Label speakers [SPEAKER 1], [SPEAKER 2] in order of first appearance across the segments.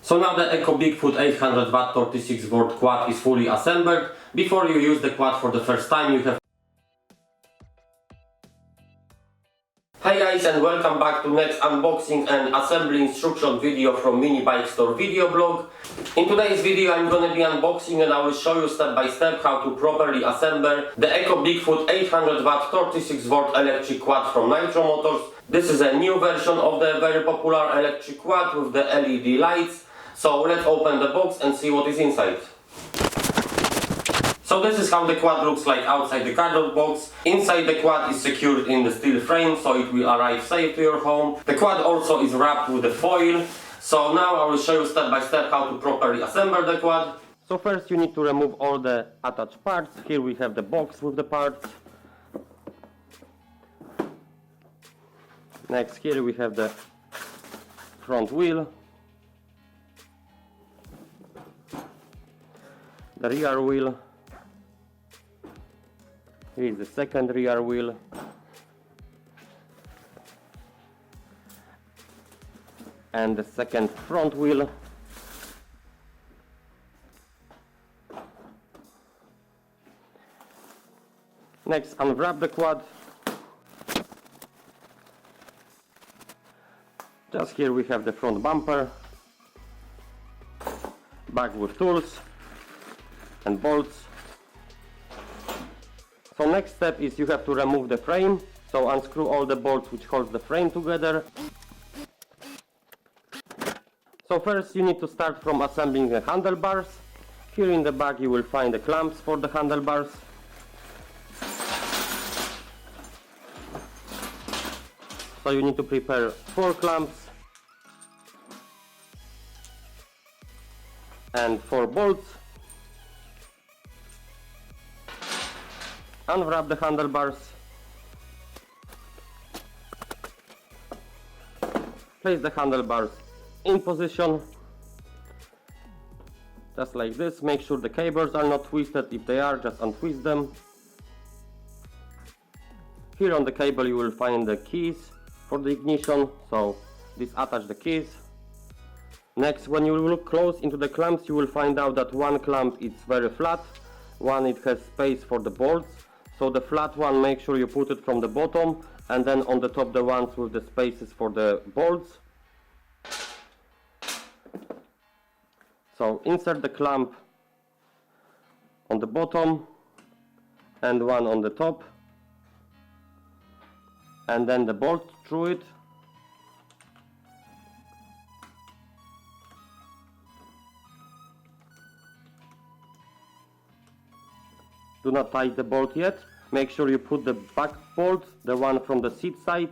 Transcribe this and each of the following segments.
[SPEAKER 1] So now the Eco BigFoot 800W 36V quad is fully assembled. Before you use the quad for the first time, you have... Hey guys, and welcome back to next unboxing and assembly instruction video from Mini Bike Store video blog. In today's video I'm going to be unboxing and I will show you step by step how to properly assemble the Eco BigFoot 800W 36V electric quad from Nitro Motors. This is a new version of the very popular electric quad with the LED lights. So let's open the box and see what is inside. So this is how the quad looks like outside the cardboard box. Inside the quad is secured in the steel frame, so it will arrive safe to your home. The quad also is wrapped with the foil. So now I will show you step by step how to properly assemble the quad. So first you need to remove all the attached parts. Here we have the box with the parts. Next, here we have the front wheel, the rear wheel. Here is the second rear wheel, and the second front wheel. Next, unwrap the quad. Just here we have the front bumper, bag with tools and bolts. So next step is you have to remove the frame. So unscrew all the bolts which hold the frame together. So first you need to start from assembling the handlebars. Here in the bag you will find the clamps for the handlebars. So you need to prepare 4 clamps and 4 bolts. Unwrap the handlebars. Place the handlebars in position, just like this. Make sure the cables are not twisted. If they are, just untwist them. Here on the cable you will find the keys for the ignition, so disattach the keys. Next, when you look close into the clamps, you will find out that one clamp is very flat, one it has space for the bolts. So the flat one, make sure you put it from the bottom, and then on the top the ones with the spaces for the bolts. So insert the clamp on the bottom and one on the top, and then the bolt through it. Do not tighten the bolt yet. Make sure you put the back bolt, the one from the seat side.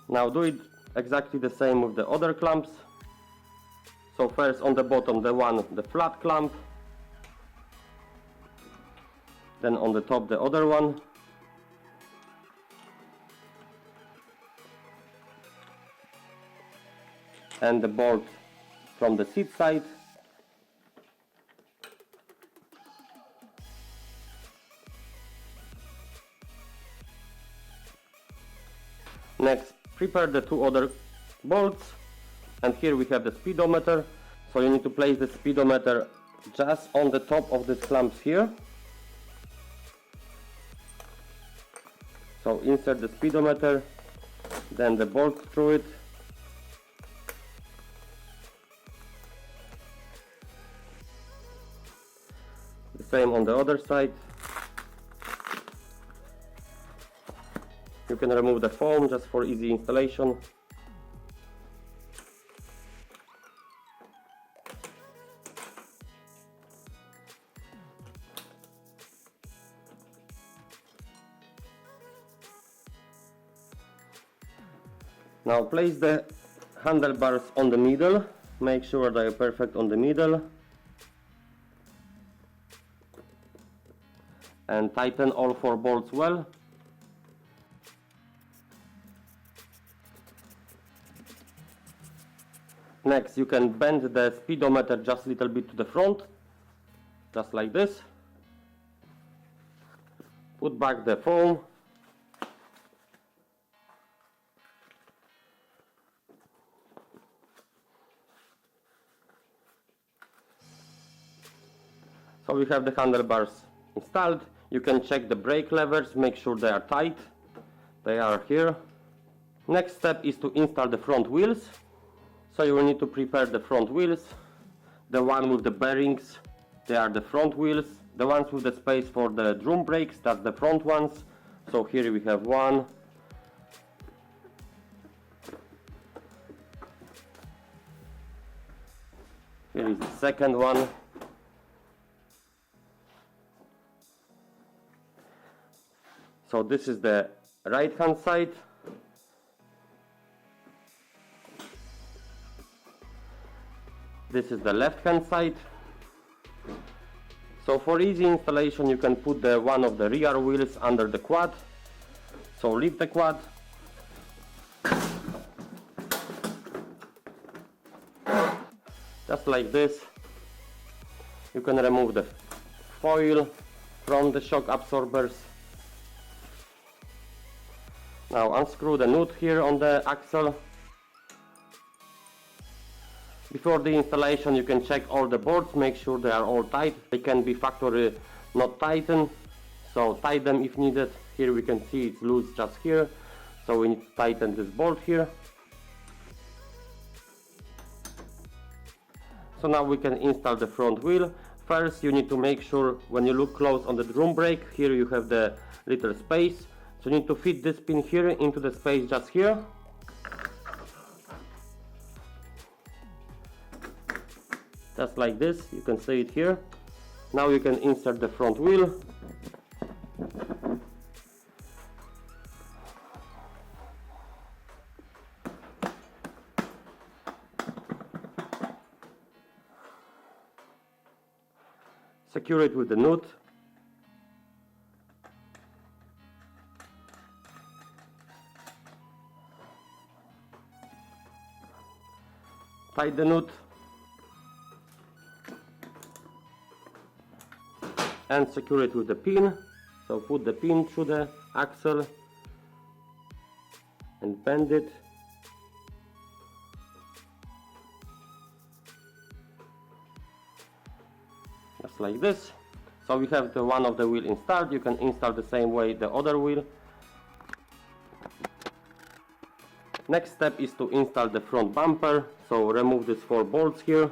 [SPEAKER 1] Now do it exactly the same with the other clamps. So first on the bottom the flat clamp. Then on the top the other one. And the bolt from the seat side. Next, prepare the 2 other bolts, and here we have the speedometer. So you need to place the speedometer just on the top of these clamps here. So insert the speedometer, then the bolt through it. The same on the other side. You can remove the foam just for easy installation. Now place the handlebars on the middle. Make sure they are perfect on the middle. And tighten all 4 bolts well. Next, you can bend the speedometer just a little bit to the front, just like this. Put back the foam. So we have the handlebars installed. You can check the brake levers, make sure they are tight. They are here. Next step is to install the front wheels. So you will need to prepare the front wheels. The one with the bearings, they are the front wheels. The ones with the space for the drum brakes, that's the front ones. So here we have one. Here is the second one. So this is the right hand side. This is the left hand side. So for easy installation you can put the one of the rear wheels under the quad. So lift the quad. Just like this. You can remove the foil from the shock absorbers. Now unscrew the nut here on the axle. Before the installation you can check all the boards, make sure they are all tight. They can be factory not tightened, so tighten them if needed. Here we can see it's loose just here, so we need to tighten this bolt here. So now we can install the front wheel. First you need to make sure, when you look close on the drum brake, here you have the little space. So you need to fit this pin here into the space just here. Just like this, you can see it here. Now you can insert the front wheel. Secure it with the nut. Tighten the nut. And secure it with the pin. So put the pin through the axle and bend it. Just like this. So we have the one of the wheel installed. You can install the same way the other wheel. Next step is to install the front bumper. So remove these 4 bolts here.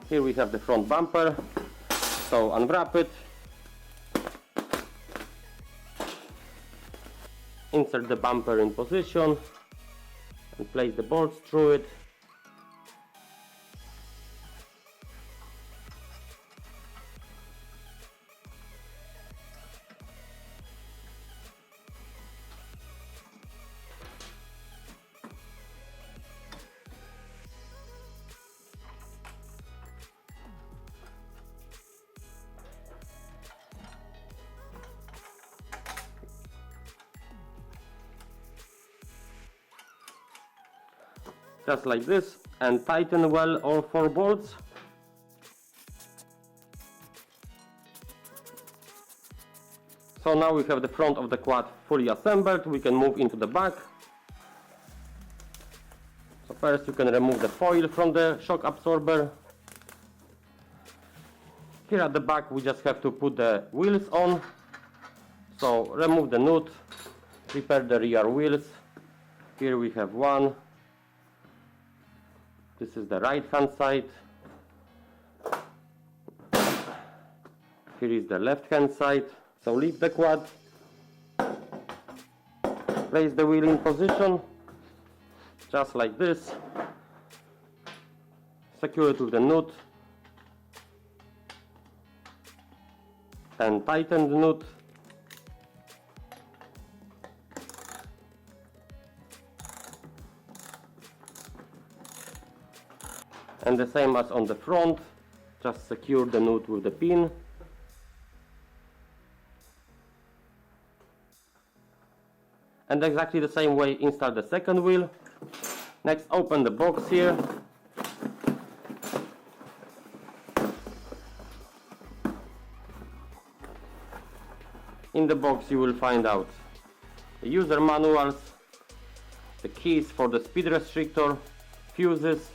[SPEAKER 1] Here we have the front bumper, so unwrap it, insert the bumper in position and place the bolts through it. Just like this, and tighten well all 4 bolts. So now we have the front of the quad fully assembled. We can move into the back. So first you can remove the foil from the shock absorber. Here at the back we just have to put the wheels on. So remove the nut, prepare the rear wheels. Here we have one. This is the right hand side. Here is the left hand side. So lift the quad. Place the wheel in position. Just like this. Secure it with the nut. And tighten the nut. And the same as on the front, just secure the nut with the pin. And exactly the same way install the second wheel. Next, open the box here. In the box you will find out the user manuals, the keys for the speed restrictor, fuses,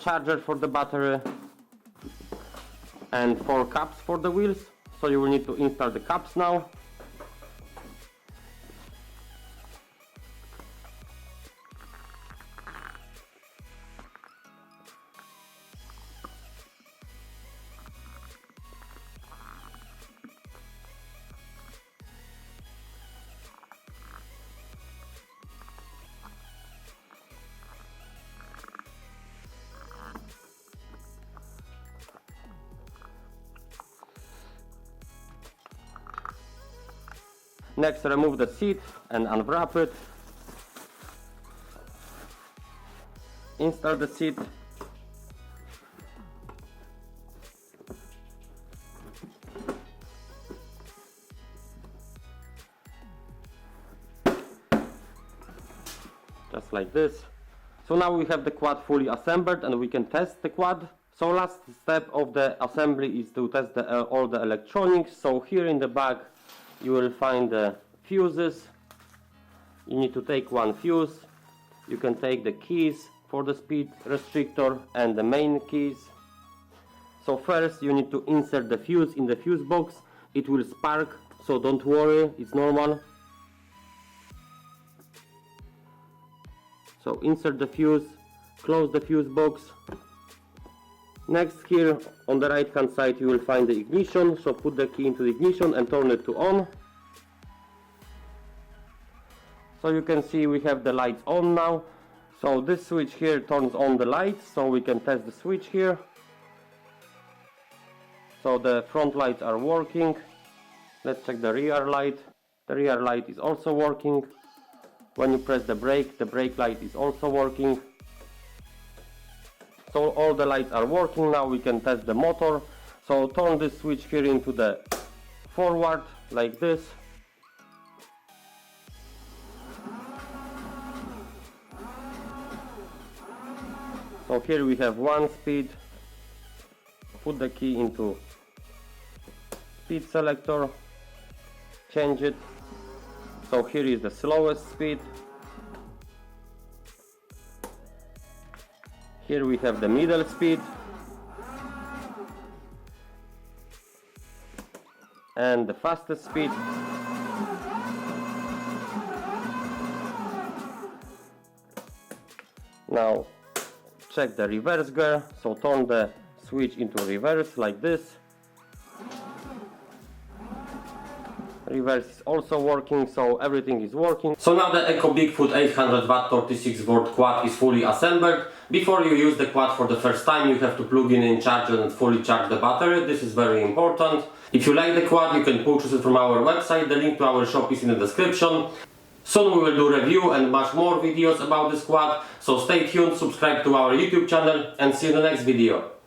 [SPEAKER 1] charger for the battery, and 4 caps for the wheels. So you will need to install the caps now. Next, remove the seat and unwrap it. Install the seat. Just like this. So now we have the quad fully assembled and we can test the quad. So last step of the assembly is to test all the electronics. So here in the back you will find the fuses. You need to take one fuse. You can take the keys for the speed restrictor and the main keys. So first you need to insert the fuse in the fuse box. It will spark, so don't worry, it's normal. So insert the fuse, close the fuse box. Next, here on the right hand side you will find the ignition, so put the key into the ignition and turn it to on. So you can see we have the lights on now. So this switch here turns on the lights, so we can test the switch here. So the front lights are working. Let's check the rear light. The rear light is also working. When you press the brake light is also working. So all the lights are working. Now we can test the motor. So turn this switch here into the forward like this. So here we have 1 speed. Put the key into speed selector, change it. So here is the slowest speed. Here we have the middle speed. And the fastest speed. Now check the reverse gear. So turn the switch into reverse like this. Reverse is also working, so everything is working. So now the Eco BigFoot 800W 36V quad is fully assembled. Before you use the quad for the first time, you have to plug in a charger and fully charge the battery. This is very important. If you like the quad, you can purchase it from our website. The link to our shop is in the description. Soon we will do review and much more videos about this quad. So stay tuned, subscribe to our YouTube channel and see you in the next video.